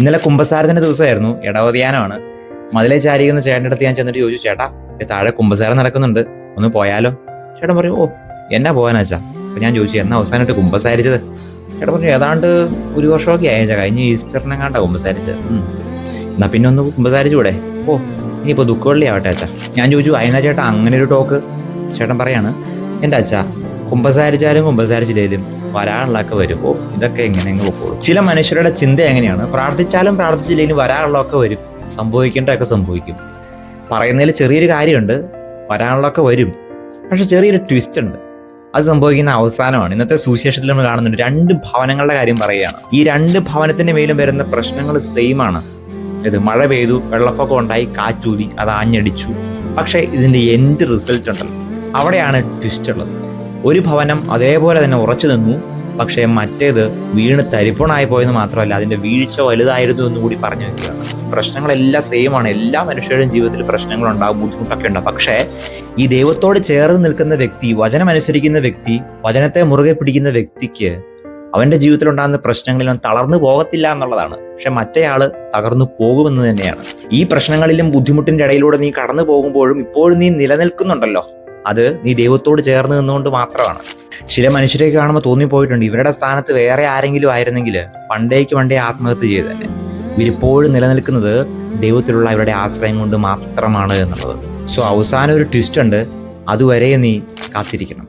ഇന്നലെ കുമ്പസാരത്തിന്റെ ദിവസമായിരുന്നു, ഇടവധ്യാനമാണ്. മതിലെ ചാരിക്കുന്ന ചേട്ടൻ്റെ അടുത്ത് ഞാൻ ചെന്നിട്ട് ചോദിച്ചു, ചേട്ടാ താഴെ കുമ്പസാരം നടക്കുന്നുണ്ട്, ഒന്ന് പോയാലോ? ചേട്ടൻ പറയും, ഓ എന്നാ പോകാനാച്ചാ? അപ്പൊ ഞാൻ ചോദിച്ചു, എന്നാ അവസാനമായിട്ട് കുമ്പസാരിച്ചത്? ചേട്ടൻ പറഞ്ഞു, ഏതാണ്ട് 1 വർഷമൊക്കെ ആയച്ചാ, കഴിഞ്ഞ ഈസ്റ്ററിനെങ്ങാണ്ടാ കുമ്പസാരിച്ചത്. എന്നാ പിന്നെ ഒന്ന് കുമ്പസാരിച്ചൂടെ? ഓ ഇനിയിപ്പോ ദുഃഖവെള്ളി ആവട്ടെ അച്ഛാ. ഞാൻ ചോദിച്ചു, അതിനാ ചേട്ടാ അങ്ങനെ ഒരു ടോക്ക്? ചേട്ടൻ പറയാണ്, എൻ്റെ അച്ഛാ കുമ്പസാരിച്ചാലും കുമ്പസാരിച്ചില്ലേലും വരാനുള്ളതൊക്കെ വരും. ഓ ഇതൊക്കെ എങ്ങനെയെങ്കിലും പോയിക്കോളും. ചില മനുഷ്യരുടെ ചിന്ത എങ്ങനെയാണ്, പ്രാർത്ഥിച്ചാലും പ്രാർത്ഥിച്ചില്ലെങ്കിലും വരാനുള്ളതൊക്കെ വരും, സംഭവിക്കേണ്ടതൊക്കെ സംഭവിക്കും. പറയുന്നതിൽ ചെറിയൊരു കാര്യമുണ്ട്, വരാനുള്ളതൊക്കെ വരും, പക്ഷെ ചെറിയൊരു ട്വിസ്റ്റ് ഉണ്ട്. അത് സംഭവിക്കുന്ന അവസാനമാണ്. ഇന്നത്തെ സുവിശേഷത്തിൽ നമ്മൾ കാണുന്നുണ്ട്, 2 ഭവനങ്ങളുടെ കാര്യം പറയുകയാണ്. ഈ 2 ഭവനത്തിന്റെ മേലും വരുന്ന പ്രശ്നങ്ങൾ സെയിം ആണ്. ഇത് മഴ പെയ്തു, വെള്ളപ്പൊക്കം ഉണ്ടായി, കാറ്റൂതി, അത് ആഞ്ഞടിച്ചു. പക്ഷെ ഇതിന്റെ എൻഡ് റിസൾട്ട് ഉണ്ടല്ലോ, അവിടെയാണ് ട്വിസ്റ്റ് ഉള്ളത്. ഒരു ഭവനം അതേപോലെ തന്നെ ഉറച്ചു നിന്നു, പക്ഷെ മറ്റേത് വീണ് തരിപ്പണായി പോയെന്ന് മാത്രമല്ല, അതിന്റെ വീഴ്ച വലുതായിരുന്നു എന്ന് കൂടി പറഞ്ഞു വെക്കുകയാണ്. പ്രശ്നങ്ങളെല്ലാം സെയിം ആണ്. എല്ലാ മനുഷ്യരുടെയും ജീവിതത്തിൽ പ്രശ്നങ്ങളുണ്ടാകും, ബുദ്ധിമുട്ടൊക്കെ ഉണ്ടാകും. പക്ഷേ ഈ ദൈവത്തോട് ചേർന്ന് നിൽക്കുന്ന വ്യക്തി, വചനം അനുസരിക്കുന്ന വ്യക്തി, വചനത്തെ മുറുകെ പിടിക്കുന്ന വ്യക്തിക്ക് അവന്റെ ജീവിതത്തിൽ ഉണ്ടാകുന്ന പ്രശ്നങ്ങളിലും തളർന്നു പോകത്തില്ല എന്നുള്ളതാണ്. പക്ഷെ മറ്റേയാള് തകർന്നു പോകുമെന്ന് തന്നെയാണ്. ഈ പ്രശ്നങ്ങളിലും ബുദ്ധിമുട്ടിന്റെ ഇടയിലൂടെ നീ കടന്നു പോകുമ്പോഴും ഇപ്പോഴും നീ നിലനിൽക്കുന്നുണ്ടല്ലോ, അത് നീ ദൈവത്തോട് ചേർന്ന് നിന്നുകൊണ്ട് മാത്രമാണ്. ചില മനുഷ്യരെ കാണുമ്പോൾ തോന്നിപ്പോയിട്ടുണ്ട്, ഇവരുടെ സ്ഥാനത്ത് വേറെ ആരെങ്കിലും ആയിരുന്നെങ്കിൽ പണ്ടേ ആത്മഹത്യ ചെയ്ത് തന്നെ. ഇവരിപ്പോഴും നിലനിൽക്കുന്നത് ദൈവത്തിലുള്ള ഇവരുടെ ആശ്രയം കൊണ്ട് മാത്രമാണ് എന്നുള്ളത്. സോ അവസാനം ഒരു ട്വിസ്റ്റ് ഉണ്ട്, അതുവരെ നീ കാത്തിരിക്കണം.